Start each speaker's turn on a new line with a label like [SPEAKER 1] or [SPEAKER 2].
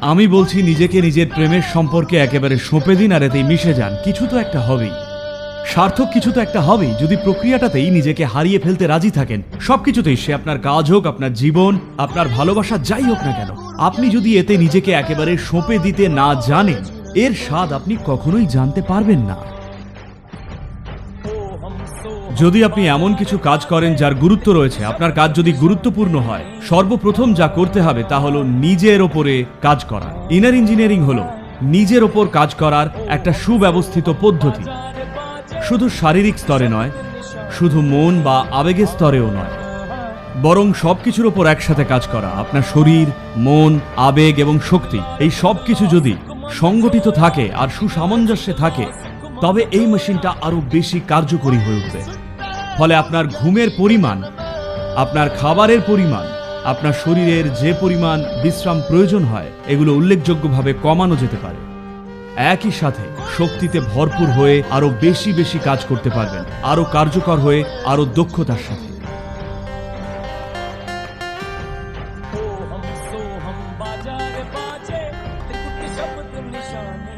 [SPEAKER 1] আমি বলছি নিজেকে নিজের প্রেমের সম্পর্কে একেবারে সঁপে দিন আর এতেই মিশে যান। কিছু তো একটা হবেই, সার্থক কিছু তো একটা হবেই। যদি প্রক্রিয়াটাতেই নিজেকে হারিয়ে ফেলতে রাজি থাকেন, সবকিছুতেই, সে আপনার কাজ হোক, আপনার জীবন, আপনার ভালোবাসা, যাই হোক না কেন, আপনি যদি এতে নিজেকে একেবারে সঁপে দিতে না জানেন, এর স্বাদ আপনি কখনোই জানতে পারবেন না। যদি আপনি এমন কিছু কাজ করেন যার গুরুত্ব রয়েছে, আপনার কাজ যদি গুরুত্বপূর্ণ হয়, সর্বপ্রথম যা করতে হবে তা হলো নিজের ওপরে কাজ করা। ইনার ইঞ্জিনিয়ারিং হলো নিজের ওপর কাজ করার একটা সুব্যবস্থিত পদ্ধতি। শুধু শারীরিক স্তরে নয়, শুধু মন বা আবেগের স্তরেও নয়, বরং সবকিছুর ওপর একসাথে কাজ করা। আপনার শরীর, মন, আবেগ এবং শক্তি, এই সব কিছু যদি সংগঠিত থাকে আর সুসামঞ্জস্যে থাকে, তবে এই মেশিনটা আরো বেশি কার্যকরী হয়ে উঠবে। ফলে আপনার ঘুমের পরিমাণ, আপনার খাবারের পরিমাণ, আপনার শরীরের যে পরিমাণ বিশ্রাম প্রয়োজন হয়, এগুলো উল্লেখযোগ্যভাবে কমানো যেতে পারে। একই সাথে শক্তিতে ভরপুর হয়ে আরো বেশি বেশি কাজ করতে পারবেন, আরো কার্যকর হয়ে, আরো দক্ষতার সাথে।
[SPEAKER 2] हम बाजार बाजे, त्रिकुट शब्द निशाने।